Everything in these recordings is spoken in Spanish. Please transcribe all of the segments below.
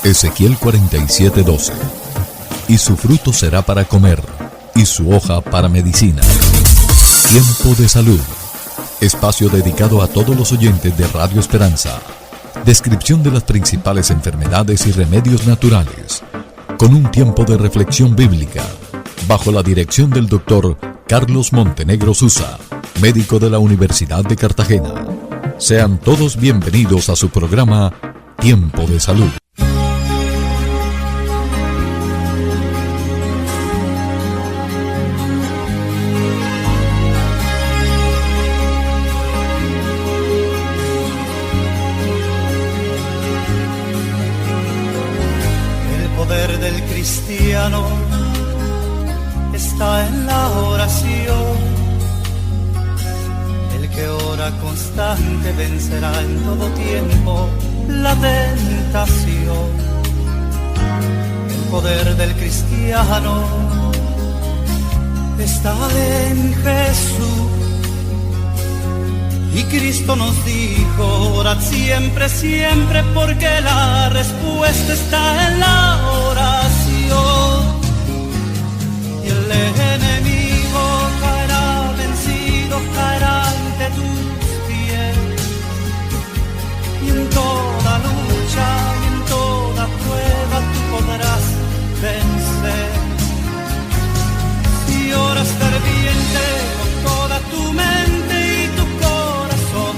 Ezequiel 47:12. Y su fruto será para comer, y su hoja para medicina. Tiempo de salud. Espacio dedicado a todos los oyentes de Radio Esperanza. Descripción de las principales enfermedades y remedios naturales, con un tiempo de reflexión bíblica, bajo la dirección del Dr. Carlos Montenegro Susa, médico de la Universidad de Cartagena. Sean todos bienvenidos a su programa Tiempo de Salud. Está en la oración. El que ora constante vencerá en todo tiempo la tentación. El poder del cristiano está en Jesús. Y Cristo nos dijo: orad siempre, siempre, porque la respuesta está en la oración. Y el enemigo caerá vencido, caerá ante tus pies. Y en toda lucha y en toda prueba tú podrás vencer. Si oras ferviente con toda tu mente y tu corazón,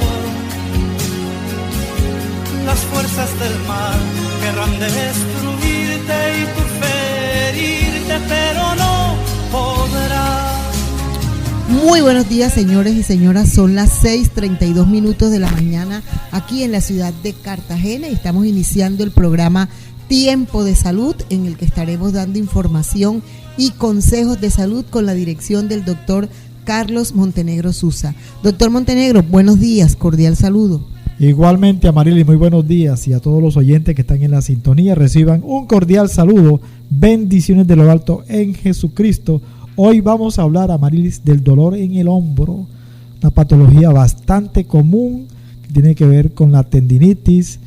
las fuerzas del mal querrán destruirte y tu fe herirte, pero no podrá. Muy buenos días, señores y señoras. Son las 6:32 de la mañana aquí en la ciudad de Cartagena y estamos iniciando el programa Tiempo de Salud, en el que estaremos dando información y consejos de salud con la dirección del doctor Carlos Montenegro Susa. Doctor Montenegro, buenos días, cordial saludo. Igualmente, Amarilis, muy buenos días, y a todos los oyentes que están en la sintonía reciban un cordial saludo. Bendiciones de lo alto en Jesucristo. Hoy vamos a hablar, Amarilis, del dolor en el hombro, una patología bastante común que tiene que ver con la tendinitis,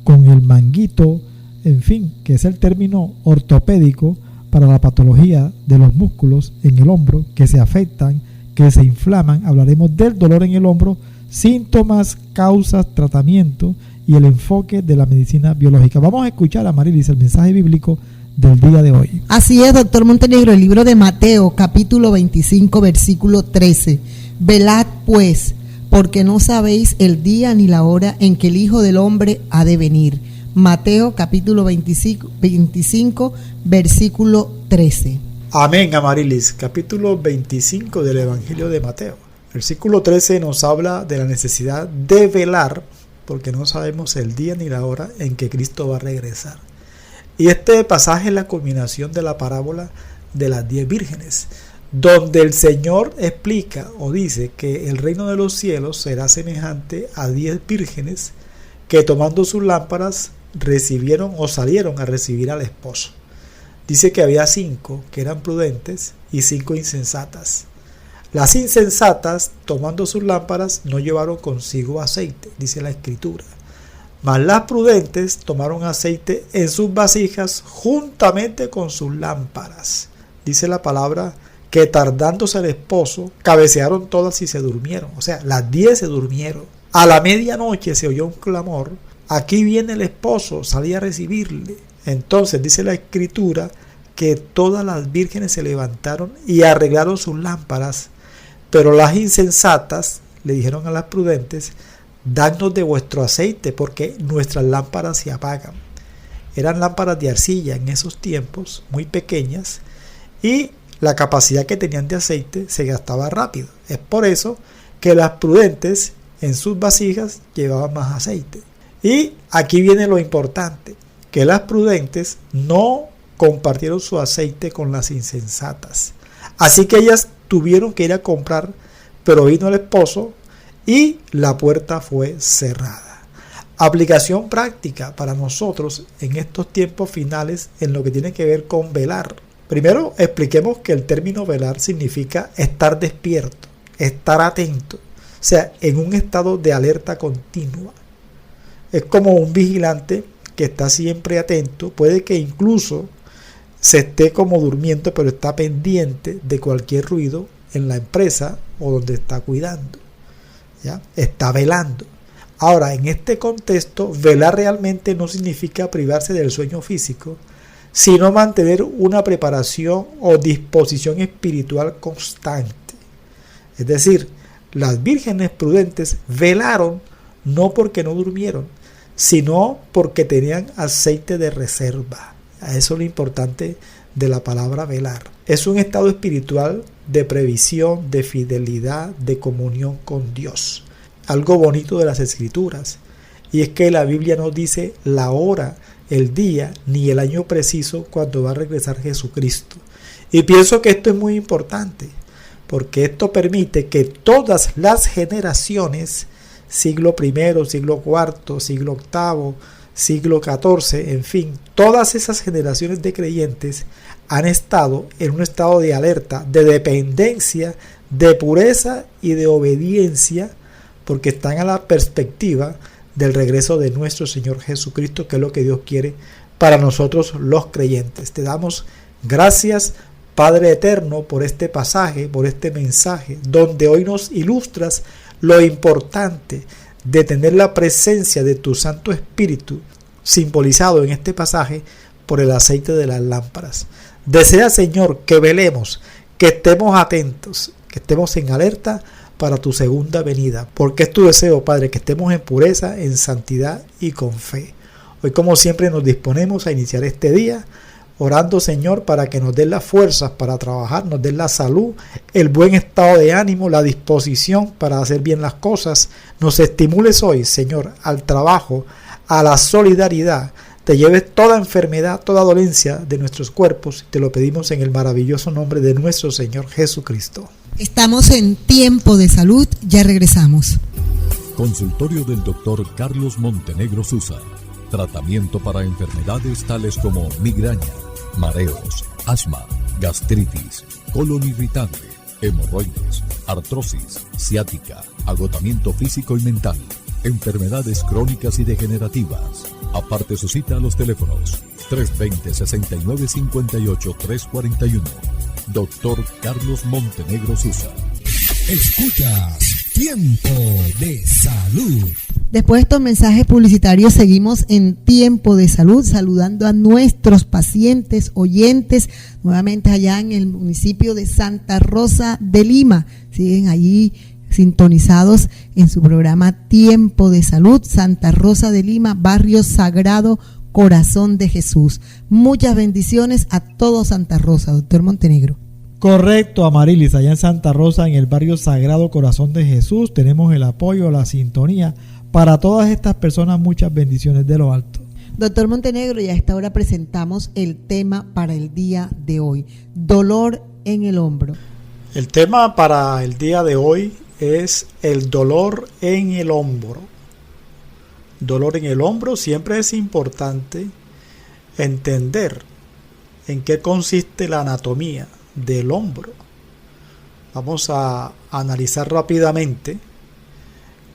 con el manguito, en fin, que es el término ortopédico para la patología de los músculos en el hombro que se afectan, que se inflaman. Hablaremos del dolor en el hombro, síntomas, causas, tratamiento y el enfoque de la medicina biológica. Vamos a escuchar, Amarilis, el mensaje bíblico del día de hoy. Así es, doctor Montenegro, el libro de Mateo, capítulo 25, versículo 13. Velad pues, porque no sabéis el día ni la hora en que el Hijo del Hombre ha de venir. Mateo, capítulo 25, versículo 13. Amén, Amarilis. Capítulo 25 del Evangelio de Mateo. Versículo 13 nos habla de la necesidad de velar, porque no sabemos el día ni la hora en que Cristo va a regresar. Y este pasaje es la culminación de la parábola de las 10 vírgenes, donde el Señor explica o dice que el reino de los cielos será semejante a 10 vírgenes que, tomando sus lámparas, recibieron o salieron a recibir al esposo. Dice que había 5 que eran prudentes y 5 insensatas. Las insensatas, tomando sus lámparas, no llevaron consigo aceite, dice la Escritura. Mas las prudentes tomaron aceite en sus vasijas juntamente con sus lámparas. Dice la palabra que, tardándose el esposo, cabecearon todas y se durmieron. O sea, las 10 se durmieron. A la medianoche se oyó un clamor: aquí viene el esposo, salí a recibirle. Entonces dice la Escritura que todas las vírgenes se levantaron y arreglaron sus lámparas, pero las insensatas le dijeron a las prudentes: danos de vuestro aceite, porque nuestras lámparas se apagan. Eran lámparas de arcilla en esos tiempos, muy pequeñas, y la capacidad que tenían de aceite se gastaba rápido. Es por eso que las prudentes en sus vasijas llevaban más aceite. Y aquí viene lo importante, que las prudentes no compartieron su aceite con las insensatas. Así que ellas tuvieron que ir a comprar, pero vino el esposo y la puerta fue cerrada. Aplicación práctica para nosotros en estos tiempos finales en lo que tiene que ver con velar. Primero, expliquemos que el término velar significa estar despierto, estar atento, o sea, en un estado de alerta continua. Es como un vigilante que está siempre atento, puede que incluso se esté como durmiendo, pero está pendiente de cualquier ruido en la empresa o donde está cuidando, ¿ya? Está velando. Ahora, en este contexto, velar realmente no significa privarse del sueño físico, sino mantener una preparación o disposición espiritual constante. Es decir, las vírgenes prudentes velaron no porque no durmieron, sino porque tenían aceite de reserva. Eso es lo importante de la palabra velar. Es un estado espiritual de previsión, de fidelidad, de comunión con Dios. Algo bonito de las Escrituras, y es que la Biblia no dice la hora, el día, ni el año preciso cuando va a regresar Jesucristo. Y pienso que esto es muy importante, porque esto permite que todas las generaciones, siglo I, siglo IV, siglo VIII, siglo XIV, en fin, todas esas generaciones de creyentes han estado en un estado de alerta, de dependencia, de pureza y de obediencia, porque están a la perspectiva del regreso de nuestro Señor Jesucristo, que es lo que Dios quiere para nosotros los creyentes. Te damos gracias, Padre eterno, por este pasaje, por este mensaje, donde hoy nos ilustras lo importante de tener la presencia de tu Santo Espíritu, simbolizado en este pasaje por el aceite de las lámparas. Desea, Señor, que velemos, que estemos atentos, que estemos en alerta para tu segunda venida, porque es tu deseo, Padre, que estemos en pureza, en santidad y con fe. Hoy, como siempre, nos disponemos a iniciar este día, orando, Señor, para que nos den las fuerzas para trabajar, nos den la salud, el buen estado de ánimo, la disposición para hacer bien las cosas. Nos estimules hoy, Señor, al trabajo, a la solidaridad. Te lleves toda enfermedad, toda dolencia de nuestros cuerpos. Te lo pedimos en el maravilloso nombre de nuestro Señor Jesucristo. Estamos en Tiempo de Salud, ya regresamos. Consultorio del Dr. Carlos Montenegro Susa. Tratamiento para enfermedades tales como migraña, mareos, asma, gastritis, colon irritable, hemorroides, artrosis, ciática, agotamiento físico y mental, enfermedades crónicas y degenerativas. Aparte su cita a los teléfonos 320-6958-341. Doctor Carlos Montenegro Susa. Escuchas Tiempo de Salud. Después de estos mensajes publicitarios, seguimos en Tiempo de Salud, saludando a nuestros pacientes, oyentes, nuevamente allá en el municipio de Santa Rosa de Lima. Siguen allí sintonizados en su programa Tiempo de Salud, Santa Rosa de Lima, barrio Sagrado Corazón de Jesús. Muchas bendiciones a todo Santa Rosa, doctor Montenegro. Correcto, Amarilis, allá en Santa Rosa, en el barrio Sagrado Corazón de Jesús, tenemos el apoyo, la sintonía. Para todas estas personas, muchas bendiciones de lo alto. Doctor Montenegro, y a esta hora presentamos el tema para el día de hoy, dolor en el hombro. El tema para el día de hoy es el dolor en el hombro. Dolor en el hombro. Siempre es importante entender en qué consiste la anatomía del hombro. Vamos a analizar rápidamente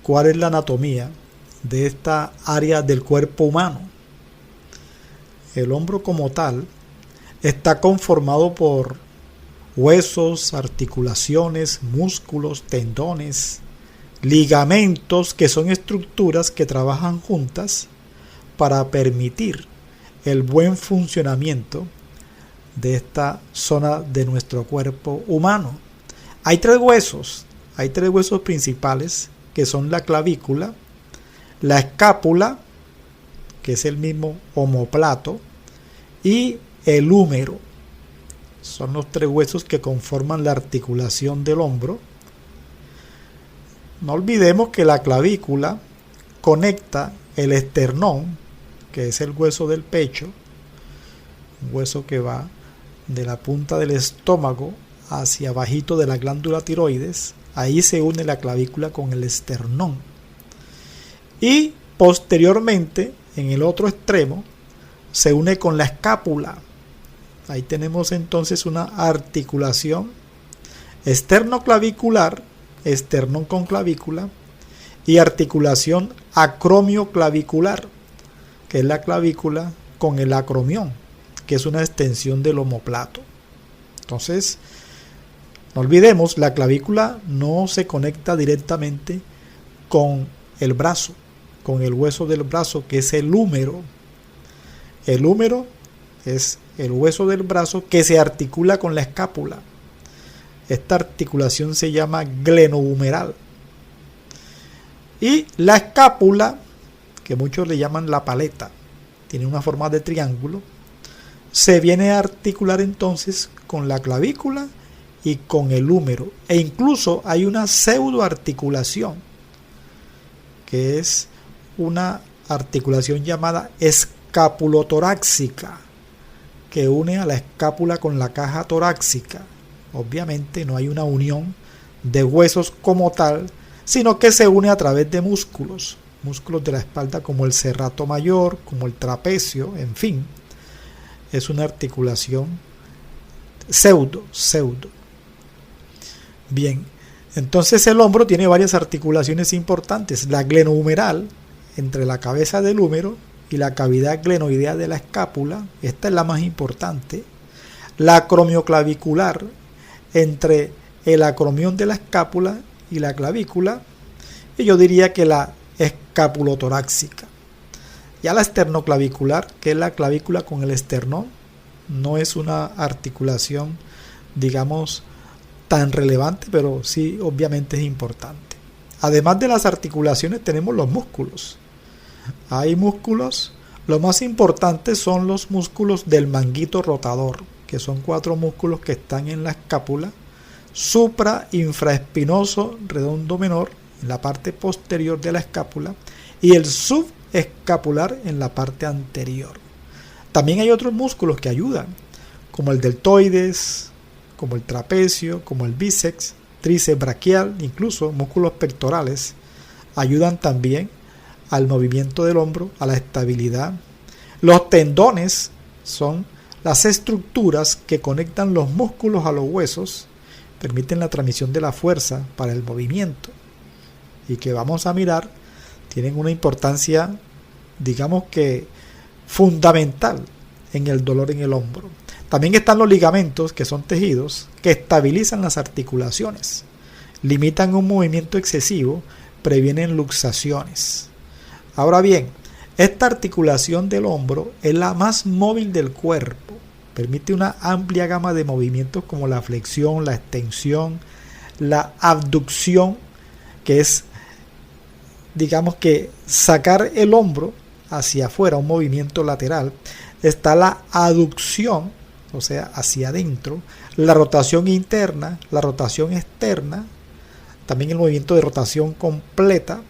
cuál es la anatomía de esta área del cuerpo humano. El hombro como tal está conformado por huesos, articulaciones, músculos, tendones, ligamentos, que son estructuras que trabajan juntas para permitir el buen funcionamiento de esta zona de nuestro cuerpo humano. Hay tres huesos principales, que son la clavícula, la escápula, que es el mismo omóplato, y el húmero. Son los tres huesos que conforman la articulación del hombro. No olvidemos que la clavícula conecta el esternón, que es el hueso del pecho, un hueso que va de la punta del estómago hacia abajito de la glándula tiroides. Ahí se une la clavícula con el esternón. Y posteriormente, en el otro extremo, se une con la escápula. Ahí tenemos entonces una articulación esternoclavicular, esternón con clavícula, y articulación acromioclavicular. que es la clavícula, con el acromión, que es una extensión del omóplato. Entonces, no olvidemos, la clavícula no se conecta directamente con el brazo, con el hueso del brazo, que es el húmero. El húmero es el hueso del brazo que se articula con la escápula. Esta articulación se llama glenohumeral. Y la escápula, que muchos le llaman la paleta, tiene una forma de triángulo, se viene a articular entonces con la clavícula y con el húmero. E incluso hay una pseudoarticulación, que es una articulación llamada escapulotorácica, que une a la escápula con la caja torácica. Obviamente no hay una unión de huesos como tal, sino que se une a través de músculos de la espalda, como el serrato mayor, como el trapecio, en fin. Es una articulación pseudo. Bien, entonces el hombro tiene varias articulaciones importantes. La glenohumeral, entre la cabeza del húmero y la cavidad glenoidea de la escápula, esta es la más importante. La acromioclavicular, entre el acromión de la escápula y la clavícula, y yo diría que la escapulotorácica. Ya la esternoclavicular, que es la clavícula con el esternón, no es una articulación, digamos, tan relevante, pero sí obviamente es importante. Además de las articulaciones tenemos los músculos. Hay músculos, lo más importante son los músculos del manguito rotador, que son 4 músculos que están en la escápula, supra-infraespinoso redondo menor, en la parte posterior de la escápula, y el subescapular en la parte anterior. También hay otros músculos que ayudan, como el deltoides, como el trapecio, como el bíceps, tríceps braquial, incluso músculos pectorales, ayudan también al movimiento del hombro, a la estabilidad. Los tendones son las estructuras que conectan los músculos a los huesos, permiten la transmisión de la fuerza para el movimiento, y que vamos a mirar, tienen una importancia, digamos que fundamental en el dolor en el hombro. También están los ligamentos, que son tejidos que estabilizan las articulaciones, limitan un movimiento excesivo, previenen luxaciones. Ahora bien, esta articulación del hombro es la más móvil del cuerpo, permite una amplia gama de movimientos como la flexión, la extensión, la abducción, que es, digamos que sacar el hombro hacia afuera, un movimiento lateral. Está la aducción, o sea, hacia adentro, la rotación interna, la rotación externa, también el movimiento de rotación completa.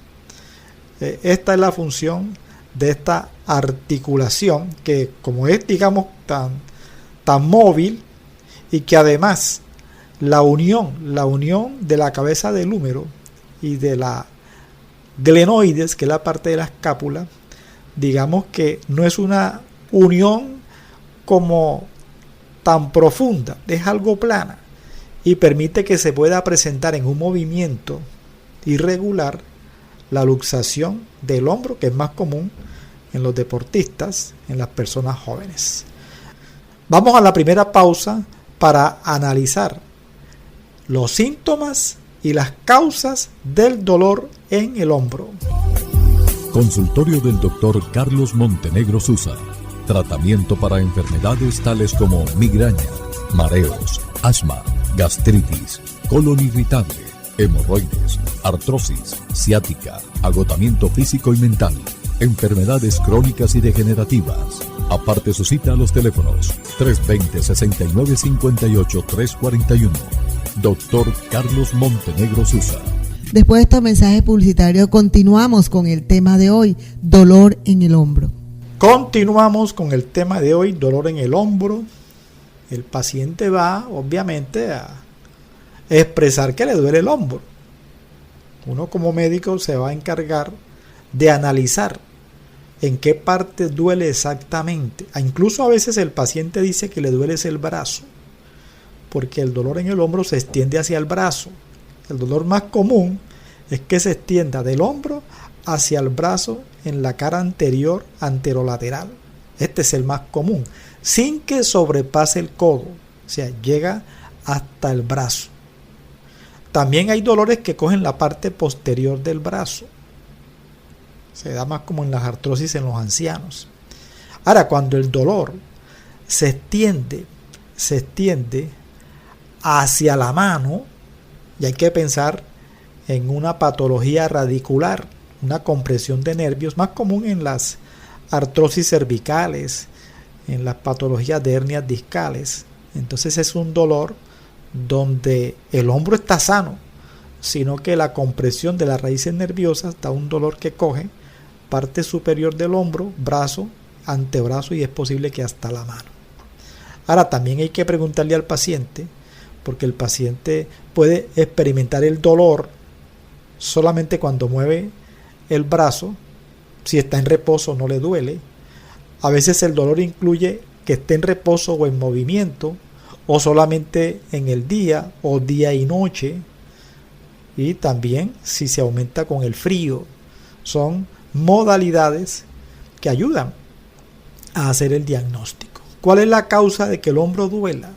Esta es la función de esta articulación, que como es, digamos, tan móvil, y que además la unión de la cabeza del húmero y de la glenoides, que es la parte de la escápula, digamos que no es una unión como tan profunda, es algo plana, y permite que se pueda presentar en un movimiento irregular la luxación del hombro, que es más común en los deportistas, en las personas jóvenes. Vamos a la primera pausa para analizar los síntomas y las causas del dolor en el hombro. Consultorio del Dr. Carlos Montenegro Susa. Tratamiento para enfermedades tales como migraña, mareos, asma, gastritis, colon irritable, hemorroides, artrosis, ciática, agotamiento físico y mental, enfermedades crónicas y degenerativas. Aparte su cita a los teléfonos 320-6958-341. Dr. Carlos Montenegro Susa. Después de estos mensajes publicitarios, continuamos con el tema de hoy, dolor en el hombro. Continuamos con el tema de hoy, dolor en el hombro. El paciente va, obviamente, a expresar que le duele el hombro. Uno como médico se va a encargar de analizar en qué parte duele exactamente. Incluso a veces el paciente dice que le duele el brazo, porque el dolor en el hombro se extiende hacia el brazo. El dolor más común es que se extienda del hombro hacia el brazo en la cara anterior anterolateral. Este es el más común, sin que sobrepase el codo, o sea, llega hasta el brazo. También hay dolores que cogen la parte posterior del brazo. Se da más como en las artrosis en los ancianos. Ahora, cuando el dolor se extiende hacia la mano, y hay que pensar en una patología radicular, una compresión de nervios, más común en las artrosis cervicales, en las patologías de hernias discales. Entonces es un dolor donde el hombro está sano, sino que la compresión de las raíces nerviosas da un dolor que coge parte superior del hombro, brazo, antebrazo y es posible que hasta la mano. Ahora también hay que preguntarle al paciente, porque el paciente puede experimentar el dolor solamente cuando mueve el brazo. Si está en reposo no le duele. A veces el dolor incluye que esté en reposo o en movimiento, o solamente en el día o día y noche, y también si se aumenta con el frío. Son modalidades que ayudan a hacer el diagnóstico. ¿Cuál es la causa de que el hombro duela?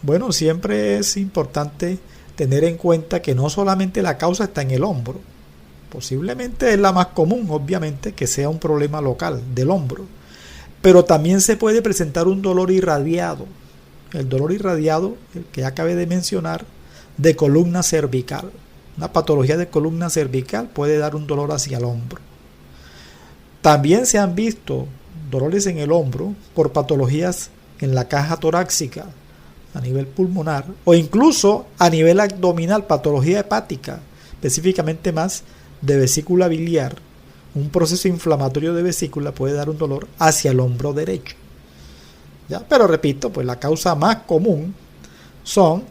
Bueno, siempre es importante tener en cuenta que no solamente la causa está en el hombro. Posiblemente es la más común, obviamente, que sea un problema local del hombro. Pero también se puede presentar un dolor irradiado. El dolor irradiado, el que acabé de mencionar, de columna cervical. Una patología de columna cervical puede dar un dolor hacia el hombro. También se han visto dolores en el hombro por patologías en la caja torácica a nivel pulmonar o incluso a nivel abdominal, patología hepática, específicamente más de vesícula biliar. Un proceso inflamatorio de vesícula puede dar un dolor hacia el hombro derecho. ¿Ya? Pero repito, pues la causa más común son,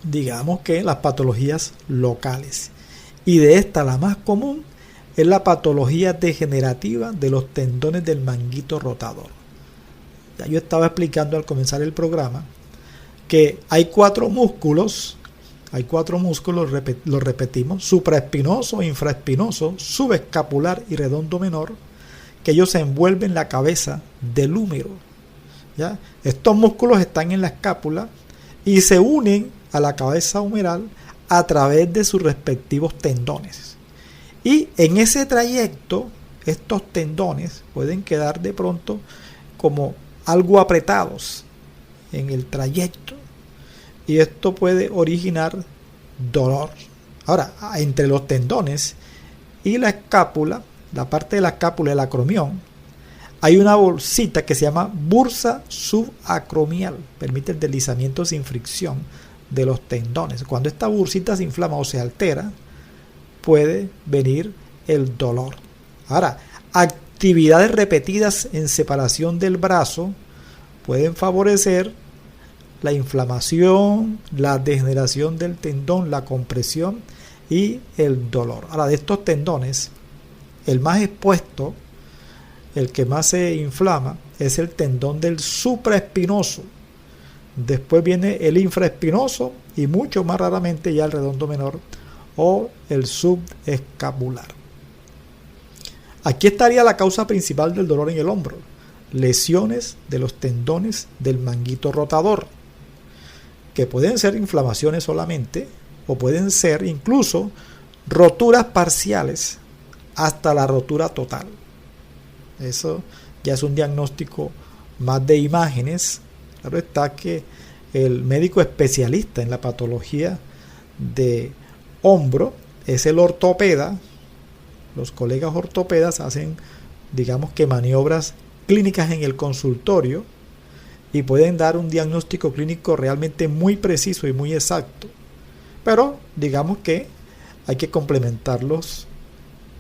digamos que las patologías locales. Y de esta la más común es la patología degenerativa de los tendones del manguito rotador. Ya yo estaba explicando al comenzar el programa que hay cuatro músculos, lo repetimos, supraespinoso, infraespinoso, subescapular y redondo menor, que ellos envuelven la cabeza del húmero. ¿Ya? Estos músculos están en la escápula y se unen a la cabeza humeral a través de sus respectivos tendones. Y en ese trayecto, estos tendones pueden quedar de pronto como algo apretados en el trayecto. Y esto puede originar dolor. Ahora, entre los tendones y la escápula, la parte de la escápula, el acromión, hay una bolsita que se llama bursa subacromial. Permite el deslizamiento sin fricción de los tendones. Cuando esta bursita se inflama o se altera, puede venir el dolor. Ahora, actividades repetidas en separación del brazo pueden favorecer la inflamación, la degeneración del tendón, la compresión y el dolor. Ahora, de estos tendones, el más expuesto, el que más se inflama, es el tendón del supraespinoso. Después viene el infraespinoso y mucho más raramente ya el redondo menor o el subescapular. Aquí estaría la causa principal del dolor en el hombro: lesiones de los tendones del manguito rotador, que pueden ser inflamaciones solamente o pueden ser incluso roturas parciales hasta la rotura total. Eso ya es un diagnóstico más de imágenes. Claro está que el médico especialista en la patología de hombro es el ortopeda. Los colegas ortopedas hacen, digamos que maniobras clínicas en el consultorio y pueden dar un diagnóstico clínico realmente muy preciso y muy exacto. Pero digamos que hay que complementarlos,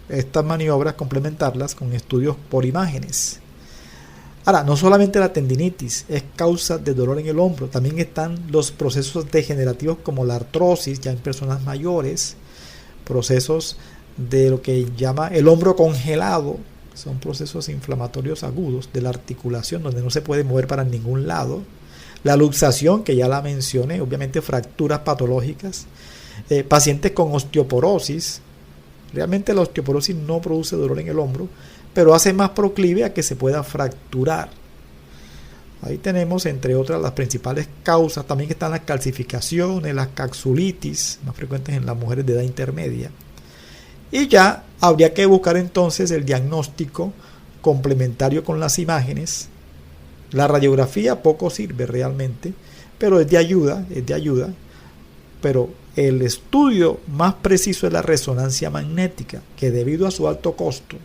estas maniobras, complementarlas con estudios por imágenes. Ahora, no solamente la tendinitis es causa de dolor en el hombro, también están los procesos degenerativos como la artrosis, ya en personas mayores, procesos de lo que llama el hombro congelado, son procesos inflamatorios agudos de la articulación donde no se puede mover para ningún lado. La luxación, que ya la mencioné, obviamente fracturas patológicas, pacientes con osteoporosis, Realmente la osteoporosis no produce dolor en el hombro, pero hace más proclive a que se pueda fracturar. Ahí tenemos, entre otras, las principales causas. También están las calcificaciones, las capsulitis, más frecuentes en las mujeres de edad intermedia. Y ya habría que buscar entonces el diagnóstico complementario con las imágenes. La radiografía poco sirve realmente, pero es de ayuda. Pero el estudio más preciso es la resonancia magnética, que debido a su alto costo,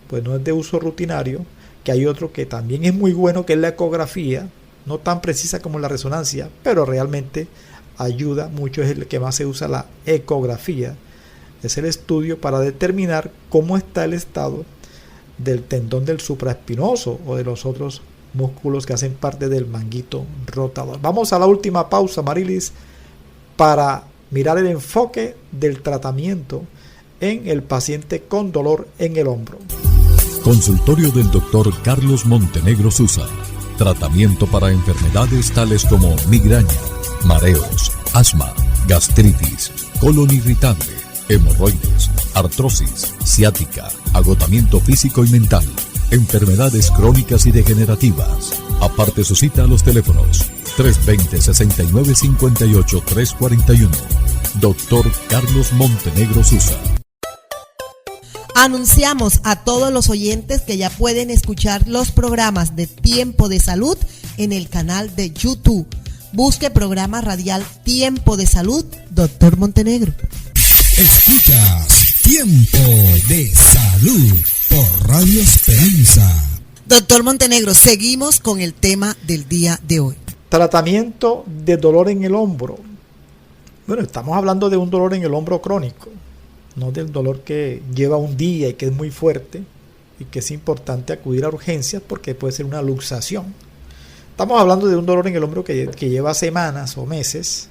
pues no es de uso rutinario, que hay otro que también es muy bueno, que es la ecografía, no tan precisa como la resonancia, pero realmente ayuda mucho, es el que más se usa, la ecografía. Es el estudio para determinar cómo está el estado del tendón del supraespinoso o de los otros músculos que hacen parte del manguito rotador. Vamos a la última pausa, Marilis, para mirar el enfoque del tratamiento en el paciente con dolor en el hombro. Consultorio del Dr. Carlos Montenegro Susa. Tratamiento para enfermedades tales como migraña, mareos, asma, gastritis, colon irritable, hemorroides, artrosis, ciática, agotamiento físico y mental, enfermedades crónicas y degenerativas. Aparte su cita a los teléfonos 320-6958-341. Dr. Carlos Montenegro Susa. Anunciamos a todos los oyentes que ya pueden escuchar los programas de Tiempo de Salud en el canal de YouTube. Busque programa radial Tiempo de Salud, Dr. Montenegro. Escuchas Tiempo de Salud por Radio Esperanza. Doctor Montenegro, seguimos con el tema del día de hoy. Tratamiento de dolor en el hombro. Bueno, estamos hablando de un dolor en el hombro crónico, no del dolor que lleva un día y que es muy fuerte y que es importante acudir a urgencias porque puede ser una luxación. Estamos hablando de un dolor en el hombro que lleva semanas o meses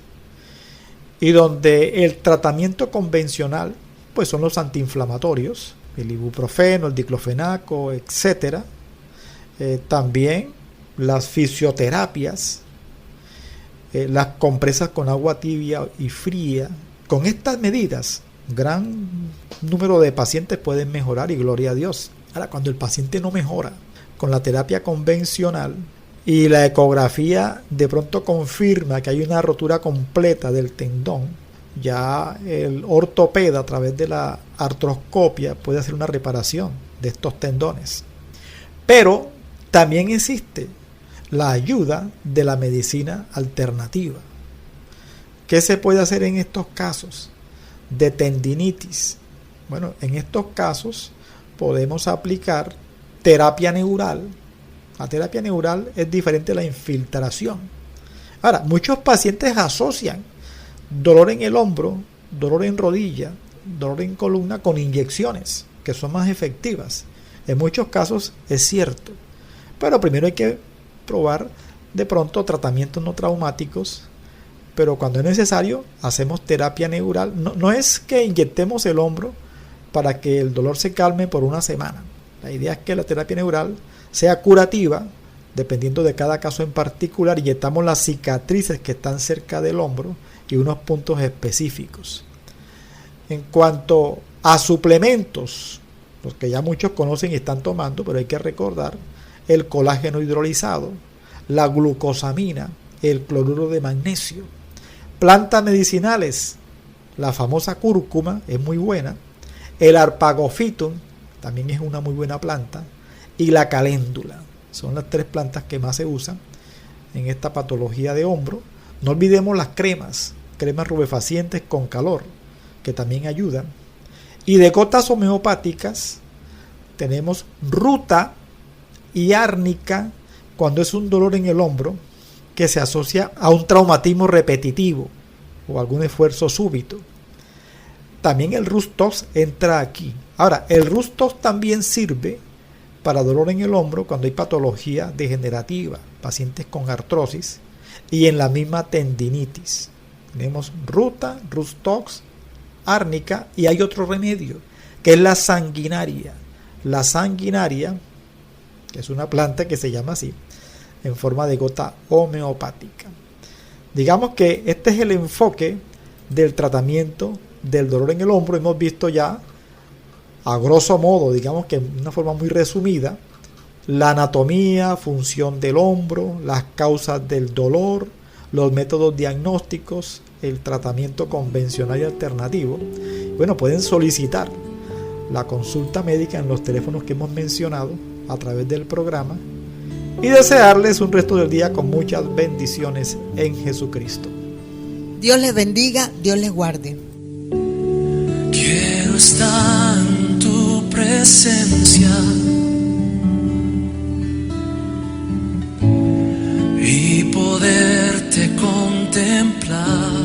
y donde el tratamiento convencional pues son los antiinflamatorios, el ibuprofeno, el diclofenaco, etcétera. También las fisioterapias, las compresas con agua tibia y fría. Con estas medidas, gran número de pacientes pueden mejorar y gloria a Dios. Ahora, cuando el paciente no mejora con la terapia convencional y la ecografía de pronto confirma que hay una rotura completa del tendón, ya el ortopeda a través de la artroscopia puede hacer una reparación de estos tendones. Pero también existe la ayuda de la medicina alternativa. ¿Qué se puede hacer en estos casos de tendinitis? Bueno, en estos casos podemos aplicar terapia neural. La terapia neural es diferente a la infiltración. Ahora, muchos pacientes asocian dolor en el hombro, dolor en rodilla, dolor en columna con inyecciones, que son más efectivas. En muchos casos es cierto, pero primero hay que probar de pronto tratamientos no traumáticos, pero cuando es necesario hacemos terapia neural. No es que inyectemos el hombro para que el dolor se calme por una semana. La idea es que la terapia neural sea curativa, dependiendo de cada caso en particular. Inyectamos las cicatrices que están cerca del hombro y unos puntos específicos. En cuanto a suplementos, los que ya muchos conocen y están tomando, pero hay que recordar el colágeno hidrolizado, la glucosamina, el cloruro de magnesio, plantas medicinales, la famosa cúrcuma es muy buena, el arpagofitum también es una muy buena planta, y la caléndula. Son las tres plantas que más se usan en esta patología de hombro. No olvidemos las cremas rubefacientes con calor, que también ayudan. Y de gotas homeopáticas tenemos ruta y árnica cuando es un dolor en el hombro que se asocia a un traumatismo repetitivo o algún esfuerzo súbito. También el Rus-Tox entra aquí. Ahora, el Rus-Tox también sirve para dolor en el hombro cuando hay patología degenerativa, pacientes con artrosis y en la misma tendinitis. Tenemos ruta, Rus-Tox, árnica y hay otro remedio que es la sanguinaria. La sanguinaria, que es una planta que se llama así, en forma de gota homeopática. Digamos que este es el enfoque del tratamiento del dolor en el hombro. Hemos visto ya a grosso modo, digamos que de una forma muy resumida, la anatomía, función del hombro, las causas del dolor, los métodos diagnósticos, el tratamiento convencional y alternativo. Bueno, pueden solicitar la consulta médica en los teléfonos que hemos mencionado a través del programa y desearles un resto del día con muchas bendiciones en Jesucristo. Dios les bendiga, Dios les guarde. Quiero estar en tu presencia y poderte contemplar.